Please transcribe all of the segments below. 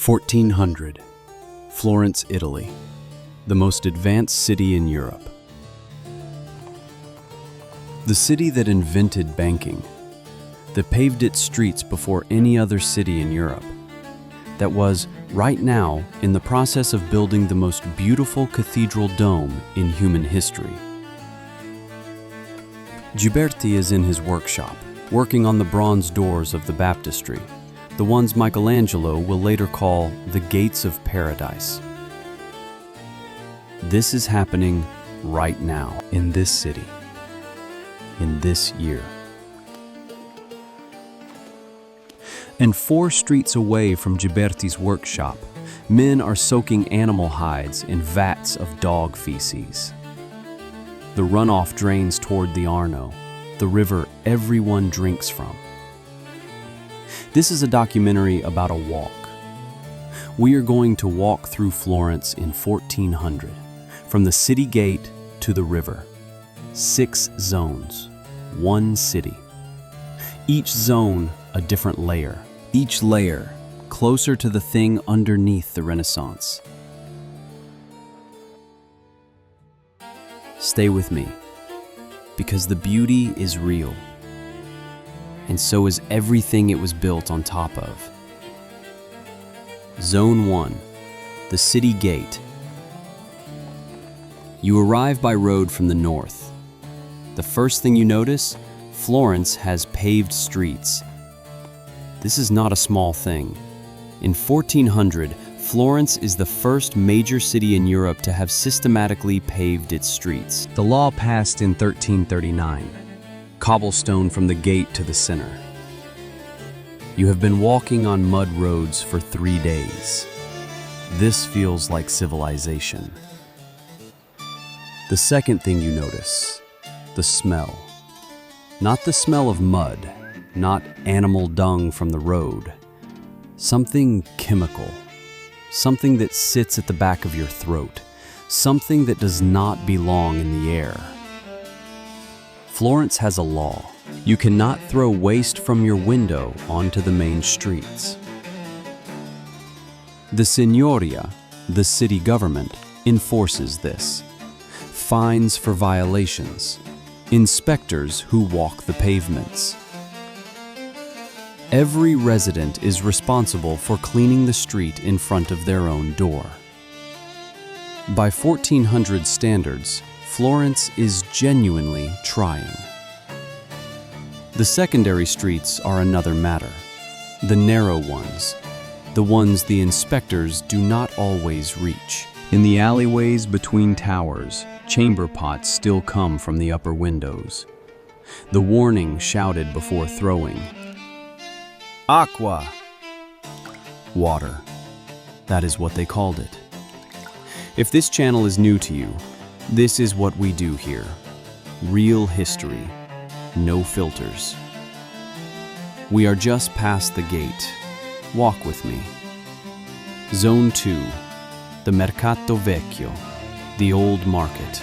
1400, Florence, Italy, the most advanced city in Europe. The city that invented banking, that paved its streets before any other city in Europe, that was, right now, in the process of building the most beautiful cathedral dome in human history. Ghiberti is in his workshop, working on the bronze doors of the baptistry, the ones Michelangelo will later call the Gates of Paradise. This is happening right now in this city, in this year. And 4 streets away from Ghiberti's workshop, men are soaking animal hides in vats of dog feces. The runoff drains toward the Arno, the river everyone drinks from. This is a documentary about a walk. We are going to walk through Florence in 1400, from the city gate to the river. 6 zones, 1 city. Each zone a different layer. Each layer closer to the thing underneath the Renaissance. Stay with me, because the beauty is real, and so is everything it was built on top of. Zone 1, the city gate. You arrive by road from the north. The first thing you notice, Florence has paved streets. This is not a small thing. In 1400, Florence is the first major city in Europe to have systematically paved its streets. The law passed in 1339. Cobblestone from the gate to the center. You have been walking on mud roads for 3 days. This feels like civilization. The second thing you notice, the smell. Not the smell of mud, not animal dung from the road. Something chemical. Something that sits at the back of your throat. Something that does not belong in the air. Florence has a law. You cannot throw waste from your window onto the main streets. The Signoria, the city government, enforces this. Fines for violations. Inspectors who walk the pavements. Every resident is responsible for cleaning the street in front of their own door. By 1400 standards, Florence is genuinely trying. The secondary streets are another matter. The narrow ones, the ones the inspectors do not always reach. In the alleyways between towers, chamber pots still come from the upper windows. The warning shouted before throwing. Acqua. Water. That is what they called it. If this channel is new to you, this is what we do here. Real history. No filters. We are just past the gate. Walk with me. Zone 2. The Mercato Vecchio. The old market.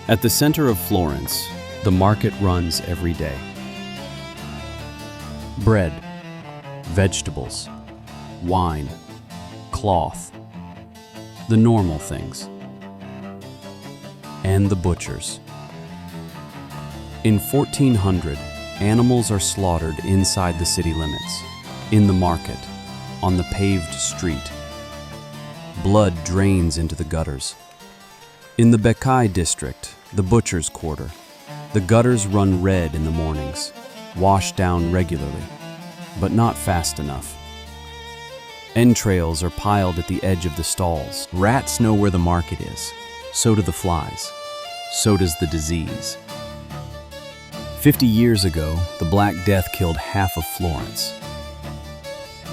At the center of Florence, the market runs every day. Bread, vegetables, wine, cloth, the normal things, and the butchers. In 1400, animals are slaughtered inside the city limits, in the market, on the paved street. Blood drains into the gutters. In the Vecchio district, the butcher's quarter, the gutters run red in the mornings, washed down regularly, but not fast enough. Entrails are piled at the edge of the stalls. Rats know where the market is. So do the flies. So does the disease. 50 years ago, the Black Death killed half of Florence.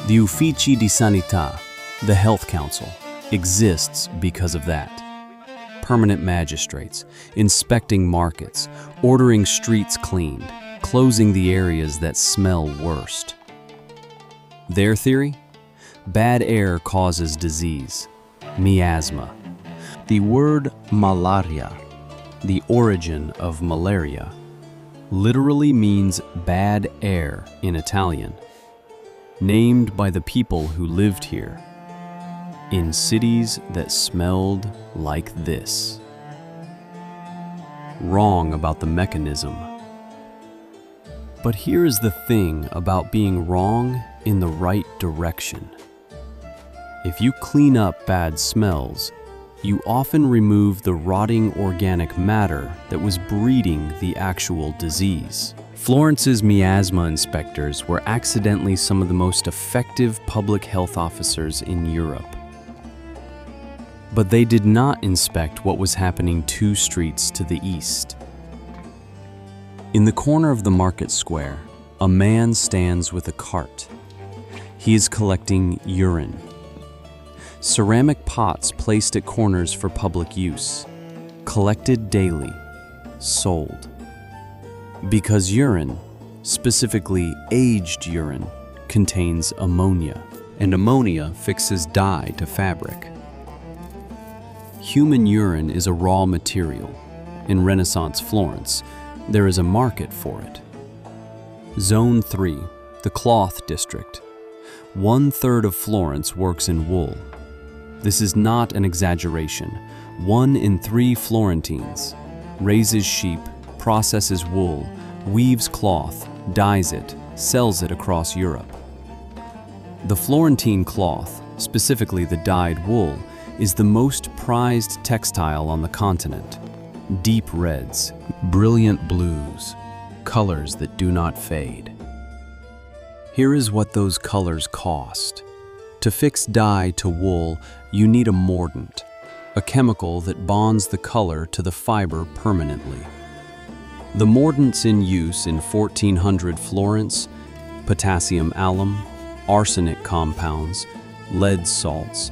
The Uffici di Sanità, the Health Council, exists because of that. Permanent magistrates, inspecting markets, ordering streets cleaned, closing the areas that smell worst. Their theory? Bad air causes disease, miasma. The word malaria, the origin of malaria, literally means bad air in Italian. named by the people who lived here, in cities that smelled like this. Wrong about the mechanism. But here is the thing about being wrong in the right direction. If you clean up bad smells, you often remove the rotting organic matter that was breeding the actual disease. Florence's miasma inspectors were accidentally some of the most effective public health officers in Europe. But they did not inspect what was happening 2 streets to the east. In the corner of the market square, a man stands with a cart. He is collecting urine. Ceramic pots placed at corners for public use, collected daily, sold. Because urine, specifically aged urine, contains ammonia, and ammonia fixes dye to fabric. Human urine is a raw material. In Renaissance Florence, there is a market for it. Zone 3, the cloth district. 1/3 of Florence works in wool. This is not an exaggeration. 1 in 3 Florentines raises sheep, processes wool, weaves cloth, dyes it, sells it across Europe. The Florentine cloth, specifically the dyed wool, is the most prized textile on the continent. Deep reds, brilliant blues, colors that do not fade. Here is what those colors cost. To fix dye to wool, you need a mordant, a chemical that bonds the color to the fiber permanently. The mordants in use in 1400 Florence: potassium alum, arsenic compounds, lead salts,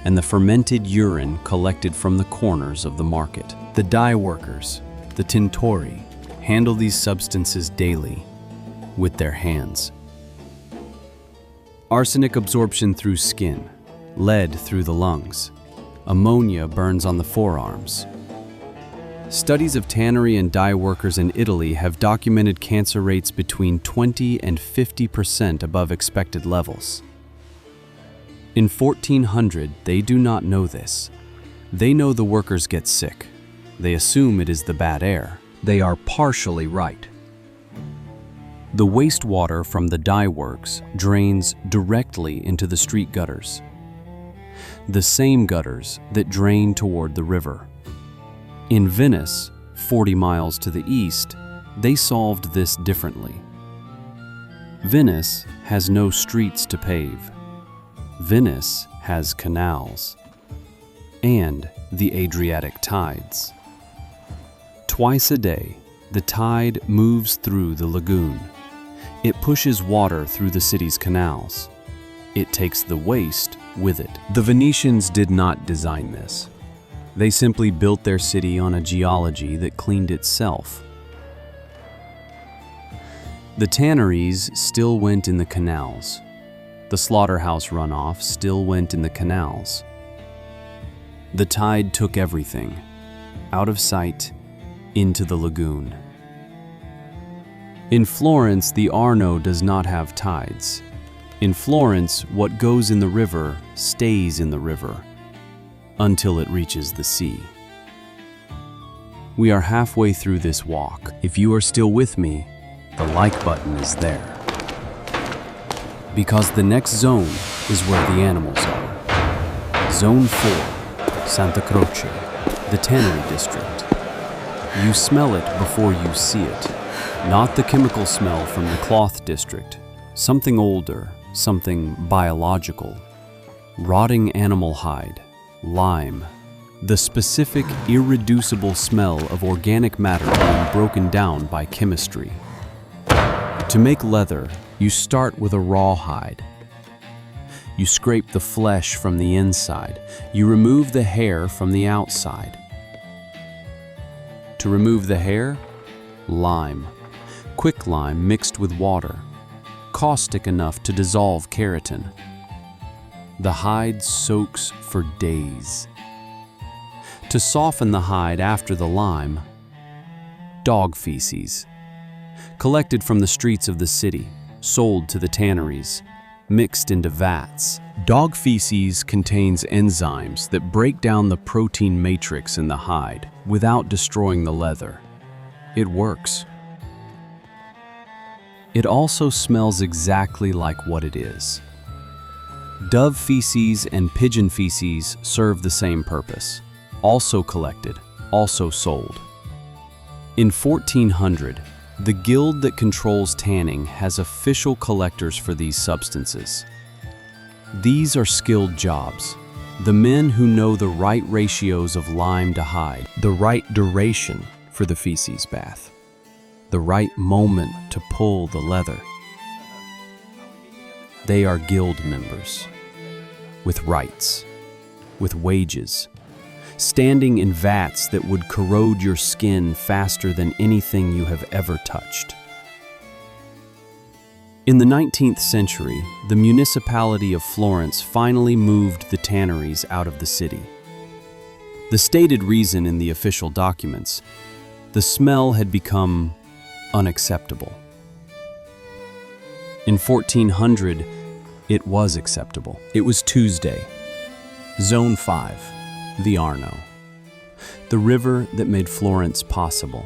and the fermented urine collected from the corners of the market. The dye workers, the tintori, handle these substances daily with their hands. Arsenic absorption through skin, lead through the lungs, ammonia burns on the forearms. Studies of tannery and dye workers in Italy have documented cancer rates between 20 and 50% above expected levels. In 1400, they do not know this. They know the workers get sick. They assume it is the bad air. They are partially right. The wastewater from the dye works drains directly into the street gutters, the same gutters that drain toward the river. In Venice, 40 miles to the east, they solved this differently. Venice has no streets to pave. Venice has canals and the Adriatic tides. Twice a day, the tide moves through the lagoon. It pushes water through the city's canals. It takes the waste with it. The Venetians did not design this. They simply built their city on a geology that cleaned itself. The tanneries still went in the canals. The slaughterhouse runoff still went in the canals. The tide took everything, out of sight, into the lagoon. In Florence, the Arno does not have tides. In Florence, what goes in the river stays in the river until it reaches the sea. We are halfway through this walk. If you are still with me, the like button is there. Because the next zone is where the animals are. Zone 4, Santa Croce, the tannery district. You smell it before you see it. Not the chemical smell from the cloth district. Something older, something biological. Rotting animal hide, lime. The specific, irreducible smell of organic matter being broken down by chemistry. To make leather, you start with a raw hide. You scrape the flesh from the inside. You remove the hair from the outside. To remove the hair, lime. Quicklime mixed with water. Caustic enough to dissolve keratin. The hide soaks for days. To soften the hide after the lime, dog feces. Collected from the streets of the city, sold to the tanneries. mixed into vats. Dog feces contains enzymes that break down the protein matrix in the hide without destroying the leather. It works. It also smells exactly like what it is. Dove feces and pigeon feces serve the same purpose. Also collected, also sold. In 1400, the guild that controls tanning has official collectors for these substances. These are skilled jobs. The men who know the right ratios of lime to hide, the right duration for the feces bath, the right moment to pull the leather. They are guild members, with rights, with wages, standing in vats that would corrode your skin faster than anything you have ever touched. In the 19th century, the municipality of Florence finally moved the tanneries out of the city. The stated reason in the official documents, the smell had become unacceptable. In 1400, it was acceptable. It was Tuesday. Zone 5, the Arno, the river that made Florence possible.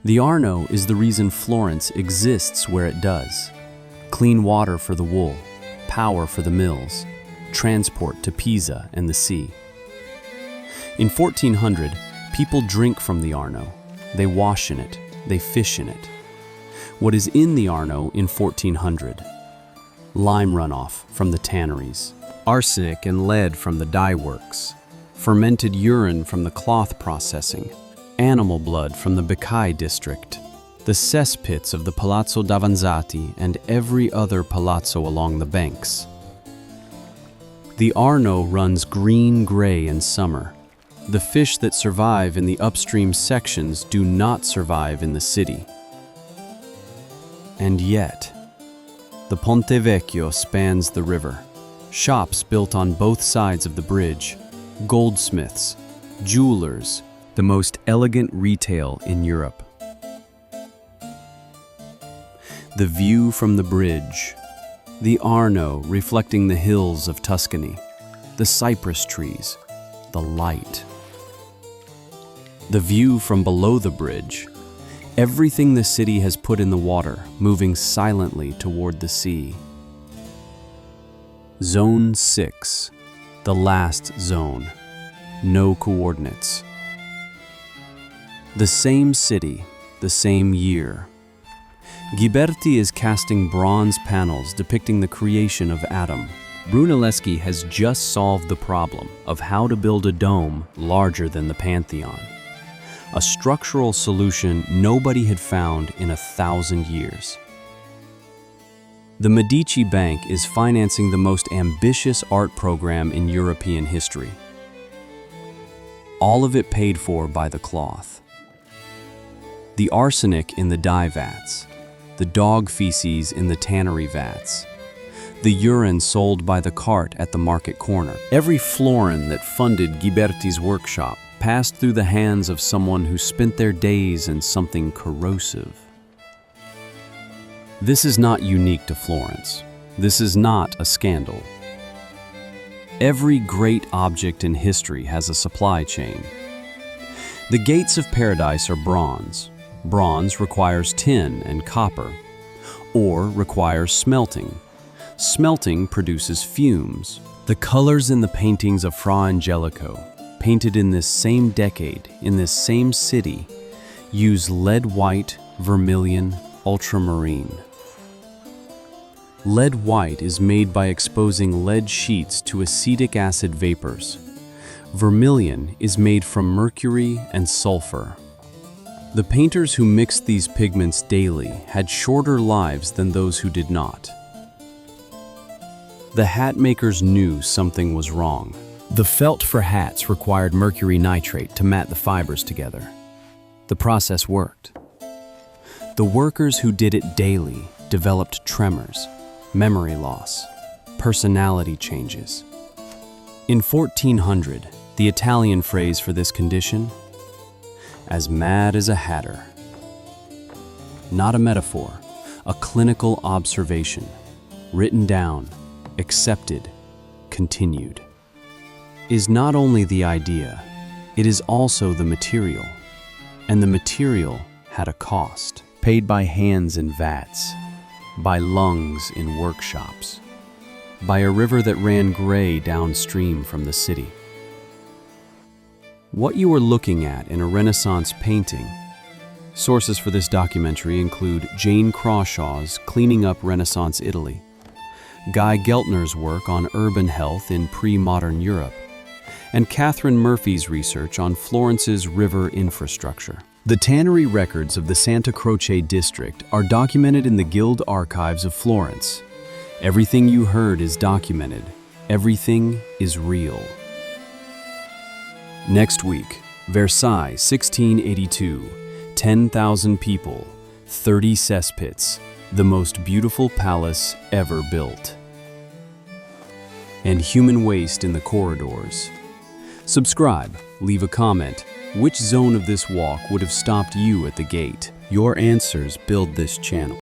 The Arno is the reason Florence exists where it does. Clean water for the wool, power for the mills, transport to Pisa and the sea. In 1400, people drink from the Arno. They wash in it, they fish in it. What is in the Arno in 1400? Lime runoff from the tanneries, arsenic and lead from the dye works, fermented urine from the cloth processing, animal blood from the Vecchio district, the cesspits of the Palazzo Davanzati and every other palazzo along the banks. The Arno runs green-gray in summer. The fish that survive in the upstream sections do not survive in the city. And yet, the Ponte Vecchio spans the river. Shops built on both sides of the bridge, goldsmiths, jewelers, the most elegant retail in Europe. The view from the bridge, the Arno reflecting the hills of Tuscany, the cypress trees, the light. The view from below the bridge, everything the city has put in the water, moving silently toward the sea. Zone 6, the last zone, no coordinates. The same city, the same year. Ghiberti is casting bronze panels depicting the creation of Adam. Brunelleschi has just solved the problem of how to build a dome larger than the Pantheon. A structural solution nobody had found in 1,000 years. The Medici Bank is financing the most ambitious art program in European history. All of it paid for by the cloth. The arsenic in the dye vats, the dog feces in the tannery vats, the urine sold by the cart at the market corner. Every florin that funded Ghiberti's workshop passed through the hands of someone who spent their days in something corrosive. This is not unique to Florence. This is not a scandal. Every great object in history has a supply chain. The gates of paradise are bronze. Bronze requires tin and copper, or requires smelting. Smelting produces fumes. The colors in the paintings of Fra Angelico, painted in this same decade, in this same city, use lead white, vermilion, ultramarine. Lead white is made by exposing lead sheets to acetic acid vapors. Vermilion is made from mercury and sulfur. The painters who mixed these pigments daily had shorter lives than those who did not. The hat makers knew something was wrong. The felt for hats required mercury nitrate to mat the fibers together. The process worked. The workers who did it daily developed tremors, memory loss, personality changes. In 1400, the Italian phrase for this condition, as mad as a hatter. Not a metaphor, a clinical observation, written down, accepted, continued, is not only the idea, it is also the material. And the material had a cost, paid by hands in vats, by lungs in workshops, by a river that ran gray downstream from the city. What you are looking at in a Renaissance painting. Sources for this documentary include Jane Crawshaw's Cleaning Up Renaissance Italy, Guy Geltner's work on urban health in pre-modern Europe, and Catherine Murphy's research on Florence's river infrastructure. The tannery records of the Santa Croce district are documented in the Guild archives of Florence. Everything you heard is documented. Everything is real. Next week, Versailles, 1682. 10,000 people, 30 cesspits, the most beautiful palace ever built. And human waste in the corridors. Subscribe, leave a comment. Which zone of this walk would have stopped you at the gate? Your answers build this channel.